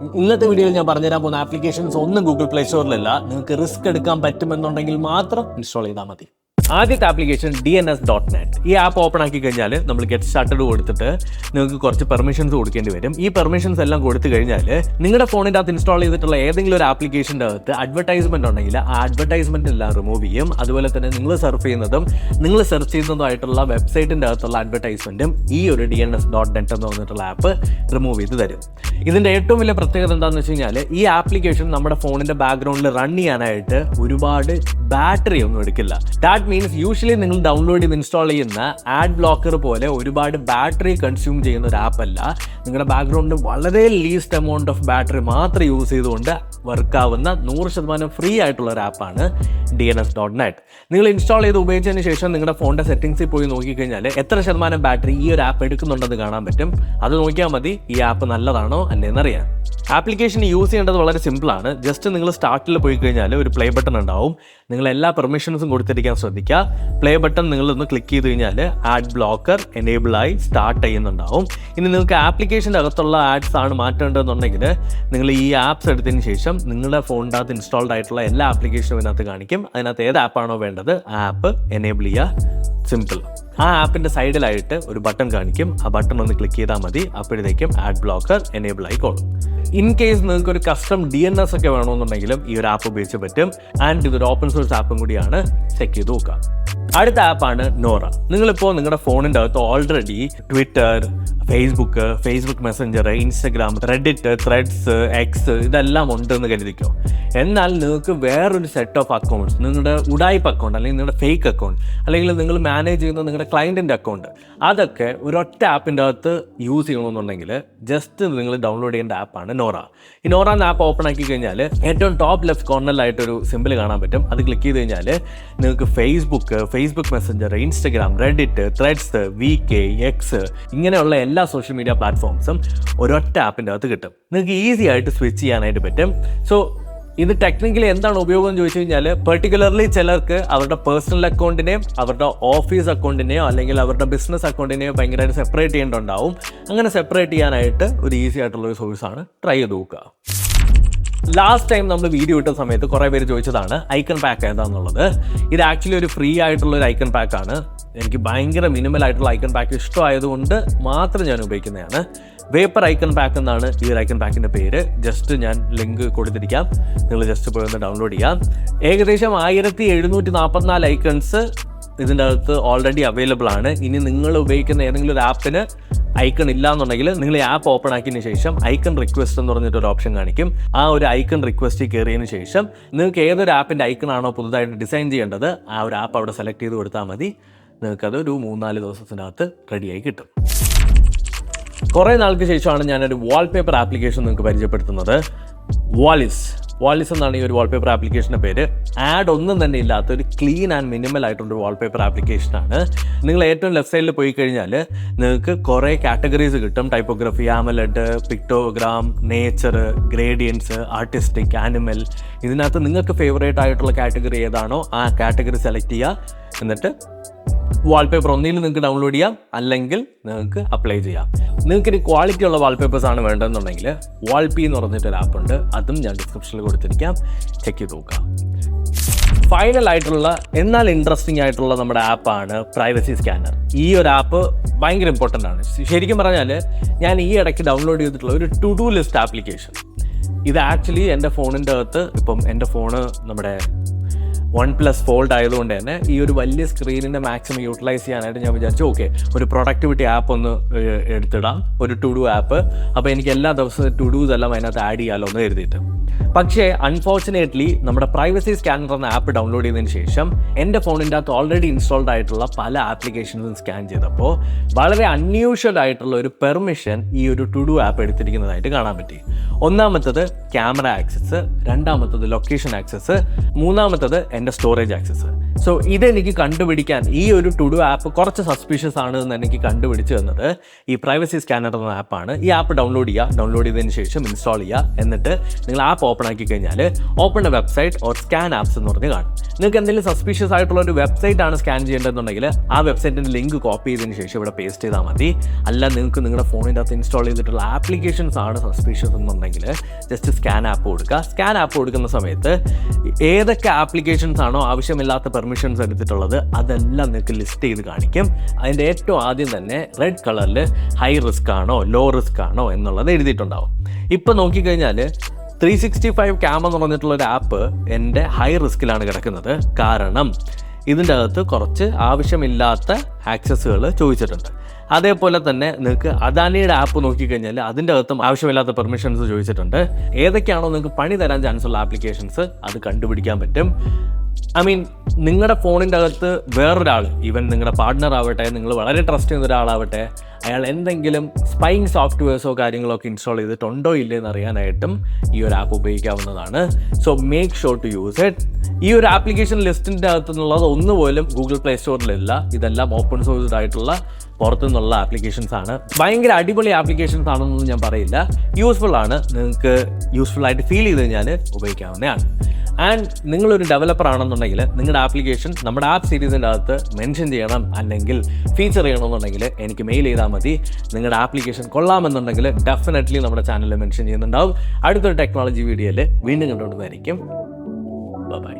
ഇന്നത്തെ വീഡിയോയിൽ ഞാൻ പറഞ്ഞുതരാൻ പോകുന്ന ആപ്ലിക്കേഷൻസ് ഒന്നും ഗൂഗിൾ പ്ലേ സ്റ്റോറിലല്ല. നിങ്ങൾക്ക് റിസ്ക് എടുക്കാൻ പറ്റുമെന്നുണ്ടെങ്കിൽ മാത്രം ഇൻസ്റ്റാൾ ചെയ്താൽ മതി. ആദ്യത്തെ ആപ്ലിക്കേഷൻ DNSnet. ഈ ആപ്പ് ഓപ്പൺ ആക്കി കഴിഞ്ഞാൽ നമ്മൾ ഗെറ്റ് സ്റ്റാർട്ടഡ് കൊടുത്തിട്ട് നിങ്ങൾക്ക് കുറച്ച് പെർമിഷൻസ് കൊടുക്കേണ്ടി വരും. ഈ പെർമിഷൻസ് എല്ലാം കൊടുത്തു കഴിഞ്ഞാൽ നിങ്ങളുടെ ഫോണിൻ്റെ അകത്ത് ഇൻസ്റ്റാൾ ചെയ്തിട്ടുള്ള ഏതെങ്കിലും ഒരു ആപ്ലിക്കേഷൻ്റെ അകത്ത് അഡ്വർടൈസ്മെന്റ് ഉണ്ടെങ്കിൽ ആ അഡ്വർടൈസ്മെന്റ് എല്ലാം റിമൂവ് ചെയ്യും. അതുപോലെ തന്നെ നിങ്ങൾ സെർച്ച് ചെയ്യുന്നതുമായിട്ടുള്ള വെബ്സൈറ്റിൻ്റെ അകത്തുള്ള അഡ്വർടൈസ്മെന്റും ഈ ഒരു DNSnet എന്ന് പറഞ്ഞിട്ടുള്ള ആപ്പ് റിമൂവ് ചെയ്ത് തരും. ഇതിൻ്റെ ഏറ്റവും വലിയ പ്രത്യേകത എന്താണെന്ന് വെച്ച് കഴിഞ്ഞാൽ ഈ ആപ്ലിക്കേഷൻ നമ്മുടെ ഫോണിൻ്റെ ബാക്ക്ഗ്രൗണ്ടിൽ റൺ ചെയ്യാനായിട്ട് ഒരുപാട് ബാറ്ററി ഒന്നും എടുക്കില്ല. ദാറ്റ് മീൻസ് യൂഷ്വലി നിങ്ങൾ ഡൗൺലോഡ് ചെയ്ത് ഇൻസ്റ്റാൾ ചെയ്യുന്ന ആഡ് ബ്ലോക്കർ പോലെ ഒരുപാട് ബാറ്ററി കൺസ്യൂം ചെയ്യുന്ന ഒരു ആപ്പല്ല. നിങ്ങളുടെ ബാക്ക്ഗ്രൗണ്ടിൽ വളരെ ലീസ്റ്റ് എമൗണ്ട് ഓഫ് ബാറ്ററി മാത്രം യൂസ് ചെയ്തുകൊണ്ട് വർക്കാവുന്ന 100% ഫ്രീ ആയിട്ടുള്ള ഒരു ആപ്പാണ് DNSnet. നിങ്ങൾ ഇൻസ്റ്റാൾ ചെയ്ത് ഉപയോഗിച്ചതിന് ശേഷം നിങ്ങളുടെ ഫോണിൻ്റെ സെറ്റിംഗ്സിൽ പോയി നോക്കിക്കഴിഞ്ഞാൽ എത്ര ശതമാനം ബാറ്ററി ഈ ഒരു ആപ്പ് എടുക്കുന്നുണ്ടെന്ന് കാണാൻ പറ്റും. അത് നോക്കിയാൽ മതി ഈ ആപ്പ് നല്ലതാണോ അല്ലേന്നറിയാം. ആപ്ലിക്കേഷൻ യൂസ് ചെയ്യേണ്ടത് വളരെ സിമ്പിളാണ്. ജസ്റ്റ് നിങ്ങൾ സ്റ്റാർട്ടിൽ പോയി കഴിഞ്ഞാൽ ഒരു പ്ലേ ബട്ടൺ ഉണ്ടാവും. നിങ്ങൾ എല്ലാ പെർമിഷൻസും കൊടുത്തിരിക്കാൻ ശ്രദ്ധിക്കുക. പ്ലേ ബട്ടൺ നിങ്ങളൊന്ന് ക്ലിക്ക് ചെയ്ത് കഴിഞ്ഞാൽ ആഡ് ബ്ലോക്കർ എനേബിൾ ആയി സ്റ്റാർട്ട് ചെയ്യുന്നുണ്ടാവും. ഇനി നിങ്ങൾക്ക് ആപ്ലിക്കേഷൻ്റെ അകത്തുള്ള ആഡ്സ് ആണ് മാറ്റേണ്ടതെന്നുണ്ടെങ്കിൽ നിങ്ങൾ ഈ ആപ്സ് എടുത്തതിന് ശേഷം നിങ്ങളുടെ ഫോണിൻ്റെ അകത്ത് ഇൻസ്റ്റാൾഡ് ആയിട്ടുള്ള എല്ലാ ആപ്ലിക്കേഷനും ഇതിനകത്ത് കാണിക്കും. അതിനകത്ത് ഏത് ആപ്പാണോ വേണ്ടത് ആ ആപ്പ് എനേബിൾ ചെയ്യുക. സിമ്പിൾ. ആ ആപ്പിൻ്റെ സൈഡിലായിട്ട് ഒരു ബട്ടൺ കാണിക്കും. ആ ബട്ടൺ ഒന്ന് ക്ലിക്ക് ചെയ്താൽ മതി. അപ്പോഴത്തേക്കും ആഡ് ബ്ലോക്കർ എനേബിൾ ആയിക്കോളും. ഇൻ കേസ് നിങ്ങൾക്ക് ഒരു കസ്റ്റം DNS ഒക്കെ വേണമെന്നുണ്ടെങ്കിലും ഈ ഒരു ആപ്പ് ഉപയോഗിച്ച് പറ്റും. ആൻഡ് ഇതൊരു ഓപ്പൺ സോഴ്സ് ആപ്പും കൂടിയാണ്. ചെക്ക് ചെയ്ത് നോക്കാം. അടുത്ത ആപ്പാണ് നോറ. നിങ്ങളിപ്പോൾ നിങ്ങളുടെ ഫോണിൻ്റെ അകത്ത് already twitter, facebook messenger, instagram, reddit, threads, X ഇതെല്ലാം ഉണ്ടെന്ന് കരുതിക്കോ. എന്നാൽ നിങ്ങൾക്ക് വേറൊരു സെറ്റ് ഓഫ് അക്കൗണ്ട്സ്, നിങ്ങളുടെ ഉഡായിപ്പ് അക്കൗണ്ട് അല്ലെങ്കിൽ നിങ്ങളുടെ ഫേക്ക് അക്കൗണ്ട് അല്ലെങ്കിൽ നിങ്ങൾ മാനേജ് ചെയ്യുന്ന നിങ്ങളുടെ ക്ലയൻറ്റിൻ്റെ അക്കൗണ്ട്, അതൊക്കെ ഒരൊറ്റ ആപ്പിൻ്റെ അകത്ത് യൂസ് ചെയ്യണമെന്നുണ്ടെങ്കിൽ ജസ്റ്റ് നിങ്ങൾ ഡൗൺലോഡ് ചെയ്യേണ്ട ആപ്പാണ് നോറ. ഈ നോറ എന്ന ആപ്പ് ഓപ്പൺ ആക്കി കഴിഞ്ഞാൽ ഏറ്റവും ടോപ്പ് ലെഫ്റ്റ് കോർണറിലായിട്ടൊരു സിമ്പിൾ കാണാൻ പറ്റും. അത് ക്ലിക്ക് ചെയ്ത് കഴിഞ്ഞാൽ നിങ്ങൾക്ക് facebook messenger, instagram, reddit, threads, VK, X ഇങ്ങനെയുള്ള എല്ലാ സോഷ്യൽ മീഡിയ പ്ലാറ്റ്ഫോംസും ഒരൊറ്റ ആപ്പിൻ്റെ അകത്ത് കിട്ടും. നിങ്ങൾക്ക് ഈസി ആയിട്ട് സ്വിച്ച് ചെയ്യാനായിട്ട് പറ്റും. സോ ഇത് ടെക്നിക്കലി എന്താണ് ഉപയോഗം എന്ന് ചോദിച്ചു കഴിഞ്ഞാൽ പെർട്ടിക്കുലർലി ചിലർക്ക് അവരുടെ പേഴ്സണൽ അക്കൗണ്ടിനെയും അവരുടെ ഓഫീസ് അക്കൗണ്ടിനെയോ അല്ലെങ്കിൽ അവരുടെ ബിസിനസ് അക്കൗണ്ടിനെയോ ഭയങ്കരമായിട്ട് സെപ്പറേറ്റ് ചെയ്യേണ്ടതുണ്ടാവും. അങ്ങനെ സെപ്പറേറ്റ് ചെയ്യാനായിട്ട് ഒരു ഈസി ആയിട്ടുള്ളൊരു സോഴ്സാണ്. ട്രൈ ചെയ്ത് നോക്കുക. ലാസ്റ്റ് ടൈം നമ്മൾ വീഡിയോ ഇട്ട സമയത്ത് കുറേ പേര് ചോദിച്ചതാണ് ഐക്കൺ പാക്ക് ഏതാണെന്നുള്ളത്. ഇത് ആക്ച്വലി ഒരു ഫ്രീ ആയിട്ടുള്ളൊരു ഐക്കൺ പാക്കാണ്. എനിക്ക് ഭയങ്കര മിനിമൽ ആയിട്ടുള്ള ഐക്കൺ പാക്ക് ഇഷ്ടമായതുകൊണ്ട് മാത്രം ഞാൻ ഉപയോഗിക്കുന്നതാണ്. വേപ്പർ ഐക്കൺ പാക്ക് എന്നാണ് ഈ ഒരു ഐക്കൺ പാക്കിൻ്റെ പേര്. ജസ്റ്റ് ഞാൻ ലിങ്ക് കൊടുത്തിരിക്കാം. നിങ്ങൾ ജസ്റ്റ് പോയി ഒന്ന് ഡൗൺലോഡ് ചെയ്യാം. ഏകദേശം 1744 ഐക്കൺസ് ഇതിൻ്റെ അകത്ത് ഓൾറെഡി അവൈലബിൾ ആണ്. ഇനി നിങ്ങൾ ഉപയോഗിക്കുന്ന ഏതെങ്കിലും ഒരു ആപ്പിന് ഐക്കൺ ഇല്ല എന്നുണ്ടെങ്കിൽ നിങ്ങൾ ഈ ആപ്പ് ഓപ്പൺ ആക്കിയതിന് ശേഷം ഐക്കൺ റിക്വസ്റ്റ് എന്ന് പറഞ്ഞിട്ടൊരു ഓപ്ഷൻ കാണിക്കും. ആ ഒരു ഐക്കൺ റിക്വസ്റ്റിൽ കയറിയതിന് ശേഷം നിങ്ങൾക്ക് ഏതൊരു ആപ്പിൻ്റെ ഐക്കൺ ആണോ പുതുതായിട്ട് ഡിസൈൻ ചെയ്യേണ്ടത് ആ ഒരു ആപ്പ് അവിടെ സെലക്ട് ചെയ്ത് കൊടുത്താൽ മതി. നിങ്ങൾക്കത് ഒരു 3-4 ദിവസത്തിനകത്ത് റെഡിയായി കിട്ടും. കുറേ നാൾക്ക് ശേഷമാണ് ഞാനൊരു വാൾപേപ്പർ ആപ്ലിക്കേഷൻ നിങ്ങൾക്ക് പരിചയപ്പെടുത്തുന്നത്. വാളിസ് എന്നാണ് ഈ ഒരു വാൾപേപ്പർ ആപ്ലിക്കേഷൻ്റെ പേര്. ആഡ് ഒന്നും തന്നെ ഇല്ലാത്ത ഒരു ക്ലീൻ ആൻഡ് മിനിമൽ ആയിട്ടുള്ളൊരു വാൾപേപ്പർ ആപ്ലിക്കേഷനാണ്. നിങ്ങൾ ഏറ്റവും ലെഫ്റ്റ് സൈഡിൽ പോയി കഴിഞ്ഞാൽ നിങ്ങൾക്ക് കുറേ കാറ്റഗറീസ് കിട്ടും. Typography, AMOLED, പിക്ടോഗ്രാം, nature, gradients, artistic, animal. ഇതിനകത്ത് നിങ്ങൾക്ക് ഫേവറേറ്റ് ആയിട്ടുള്ള കാറ്റഗറി ഏതാണോ ആ കാറ്റഗറി സെലക്ട് ചെയ്യുക. എന്നിട്ട് വാൾപേപ്പർ ഒന്നിൽ നിങ്ങൾക്ക് ഡൗൺലോഡ് ചെയ്യാം, അല്ലെങ്കിൽ നിങ്ങൾക്ക് അപ്ലൈ ചെയ്യാം. നിങ്ങൾക്ക് ഒരു ക്വാളിറ്റി ഉള്ള വാൾപേപ്പേഴ്സ് ആണ് വേണ്ടതെന്നുണ്ടെങ്കിൽ വാൾപി എന്ന് പറഞ്ഞിട്ടൊരു ആപ്പുണ്ട്. അതും ഞാൻ ഡിസ്ക്രിപ്ഷനിൽ കൊടുത്തിരിക്കാം. ചെക്ക് ചെയ്ത് നോക്കാം. ഫൈനലായിട്ടുള്ള എന്നാൽ ഇൻട്രസ്റ്റിംഗ് ആയിട്ടുള്ള നമ്മുടെ ആപ്പാണ് PrivacyScanner. ഈ ഒരു ആപ്പ് ഭയങ്കര ഇമ്പോർട്ടൻ്റ് ആണ്. ശരിക്കും പറഞ്ഞാൽ ഞാൻ ഈ ഇടയ്ക്ക് ഡൗൺലോഡ് ചെയ്തിട്ടുള്ള ഒരു ടു ഡു ലിസ്റ്റ് ആപ്ലിക്കേഷൻ. ഇത് ആക്ച്വലി എൻ്റെ ഫോണിൻ്റെ അകത്ത് ഇപ്പം എൻ്റെ ഫോണ് നമ്മുടെ OnePlus Fold ആയതുകൊണ്ട് തന്നെ ഈ ഒരു വലിയ സ്ക്രീനിൻ്റെ മാക്സിമം യൂട്ടിലൈസ് ചെയ്യാനായിട്ട് ഞാൻ വിചാരിച്ചു ഓക്കെ ഒരു പ്രൊഡക്ടിവിറ്റി ആപ്പ് ഒന്ന് എടുത്തിടാം, ഒരു ടു ഡു ആപ്പ്. അപ്പോൾ എനിക്ക് എല്ലാ ദിവസവും ടു ഡൂസ് എല്ലാം അതിനകത്ത് ആഡ് ചെയ്യാമല്ലോ എന്ന് കരുതിയിട്ട്. പക്ഷേ അൺഫോർച്ചുനേറ്റ്ലി നമ്മുടെ PrivacyScanner എന്ന ആപ്പ് ഡൗൺലോഡ് ചെയ്തതിന് ശേഷം എൻ്റെ ഫോണിൻ്റെ അകത്ത് ഓൾറെഡി ഇൻസ്റ്റാൾഡ് ആയിട്ടുള്ള പല ആപ്ലിക്കേഷൻസും സ്കാൻ ചെയ്തപ്പോൾ വളരെ അൺയൂഷ്വൽ ആയിട്ടുള്ള ഒരു പെർമിഷൻ ഈ ഒരു ടു ഡു ആപ്പ് എടുത്തിരിക്കുന്നതായിട്ട് കാണാൻ പറ്റി. ഒന്നാമത്തത് ക്യാമറ ആക്സസ്, രണ്ടാമത്തത് ലൊക്കേഷൻ ആക്സസ്, മൂന്നാമത്തത് എൻ്റെ സ്റ്റോറേജ് ആക്സസ്. സോ ഇതെനിക്ക് കണ്ടുപിടിക്കാൻ ഈ ഒരു ടു ഡു ആപ്പ് കുറച്ച് സസ്പീഷ്യസ് ആണ് എന്ന് എനിക്ക് കണ്ടുപിടിച്ച് തന്നത് ഈ പ്രൈവസി സ്കാനർ എന്ന ആപ്പാണ്. ഈ ആപ്പ് ഡൗൺലോഡ് ചെയ്തതിന് ശേഷം ഇൻസ്റ്റാൾ ചെയ്യുക. എന്നിട്ട് നിങ്ങൾ ആപ്പ് ഓപ്പൺ ആക്കി കഴിഞ്ഞാൽ open a website or scan apps എന്ന് പറഞ്ഞ് കാണും. നിങ്ങൾക്ക് എന്തെങ്കിലും സസ്പീഷ്യസ് ആയിട്ടുള്ള ഒരു വെബ്സൈറ്റ് ആണ് സ്കാൻ ചെയ്യേണ്ടതെന്നുണ്ടെങ്കിൽ ആ വെബ്സൈറ്റിൻ്റെ ലിങ്ക് കോപ്പി ചെയ്തതിന് ശേഷം ഇവിടെ പേസ്റ്റ് ചെയ്താൽ മതി. അല്ല നിങ്ങൾക്ക് നിങ്ങളുടെ ഫോണിൻ്റെ അകത്ത് ഇൻസ്റ്റാൾ ചെയ്തിട്ടുള്ള ആപ്ലിക്കേഷൻസ് ആണ് സസ്പീഷ്യസ് എന്നുണ്ടെങ്കിൽ ജസ്റ്റ് സ്കാൻ ആപ്പ് കൊടുക്കുക. സ്കാൻ ആപ്പ് കൊടുക്കുന്ന സമയത്ത് ഏതൊക്കെ ആപ്ലിക്കേഷൻസ് ആണോ ആവശ്യമില്ലാത്ത പെർമിഷൻസ് എടുത്തിട്ടുള്ളത് അതെല്ലാം നിങ്ങൾക്ക് ലിസ്റ്റ് ചെയ്ത് കാണിക്കും. അതിൻ്റെ ഏറ്റവും ആദ്യം തന്നെ റെഡ് കളറിൽ ഹൈ റിസ്ക് ആണോ ലോ റിസ്ക് ആണോ എന്നുള്ളത് എഴുതിയിട്ടുണ്ടാവും. ഇപ്പോൾ നോക്കിക്കഴിഞ്ഞാൽ 365 ക്യാം എന്ന് പറഞ്ഞിട്ടുള്ളൊരു ആപ്പ് എൻ്റെ ഹൈ റിസ്കിലാണ് കിടക്കുന്നത്. കാരണം ഇതിൻ്റെ അകത്ത് കുറച്ച് ആവശ്യമില്ലാത്ത ആക്സസുകൾ ചോദിച്ചിട്ടുണ്ട്. അതേപോലെ തന്നെ നിങ്ങൾക്ക് അദാനിയുടെ ആപ്പ് നോക്കിക്കഴിഞ്ഞാൽ അതിൻ്റെ അകത്തും ആവശ്യമില്ലാത്ത പെർമിഷൻസ് ചോദിച്ചിട്ടുണ്ട്. ഏതൊക്കെയാണോ നിങ്ങൾക്ക് പണി തരാൻ ചാൻസ് ഉള്ള ആപ്ലിക്കേഷൻസ് അത് കണ്ടുപിടിക്കാൻ പറ്റും. നിങ്ങളുടെ ഫോണിൻ്റെ അകത്ത് വേറൊരാൾ, ഈവൻ നിങ്ങളുടെ പാർട്ട്ണർ ആവട്ടെ, നിങ്ങൾ വളരെ ട്രസ്റ്റ് ചെയ്യുന്ന ഒരാളാവട്ടെ, അയാൾ എന്തെങ്കിലും സ്പൈയിങ് സോഫ്റ്റ്വെയർസോ കാര്യങ്ങളൊക്കെ ഇൻസ്റ്റാൾ ചെയ്തിട്ടുണ്ടോ ഇല്ലെന്ന് അറിയാനായിട്ടും ഈ ഒരു ആപ്പ് ഉപയോഗിക്കാവുന്നതാണ്. So make sure to use it. ഈ ഒരു ആപ്ലിക്കേഷൻ ലിസ്റ്റിൻ്റെ അകത്തു നിന്നുള്ളത് ഒന്നുപോലും ഗൂഗിൾ പ്ലേ സ്റ്റോറിലില്ല. ഇതെല്ലാം ഓപ്പൺ സോഴ്സ്ഡ് ആയിട്ടുള്ള പുറത്തുനിന്നുള്ള ആപ്ലിക്കേഷൻസ് ആണ്. ഭയങ്കര അടിപൊളി ആപ്ലിക്കേഷൻസ് ആണെന്നൊന്നും ഞാൻ പറയില്ല. യൂസ്ഫുൾ ആണ്. നിങ്ങൾക്ക് യൂസ്ഫുൾ ആയിട്ട് ഫീൽ ചെയ്ത് കഴിഞ്ഞാൽ ഉപയോഗിക്കാവുന്നതാണ്. ആൻഡ് നിങ്ങളൊരു ഡെവലപ്പർ ആണെന്നുണ്ടെങ്കിൽ നിങ്ങളുടെ ആപ്ലിക്കേഷൻ നമ്മുടെ ആപ്പ് സീരീസിൻ്റെ അകത്ത് മെൻഷൻ ചെയ്യണം, അല്ലെങ്കിൽ ഫീച്ചർ ചെയ്യണമെന്നുണ്ടെങ്കിൽ എനിക്ക് മെയിൽ ചെയ്താൽ മതി. നിങ്ങളുടെ ആപ്ലിക്കേഷൻ കൊള്ളാമെന്നുണ്ടെങ്കിൽ ഡെഫിനറ്റ്ലി നമ്മുടെ ചാനലിൽ മെൻഷൻ ചെയ്യുന്നുണ്ടാവും. അടുത്തൊരു ടെക്നോളജി വീഡിയോയിൽ വീണ്ടും കണ്ടുകൊണ്ടുവന്നായിരിക്കും. ബൈ.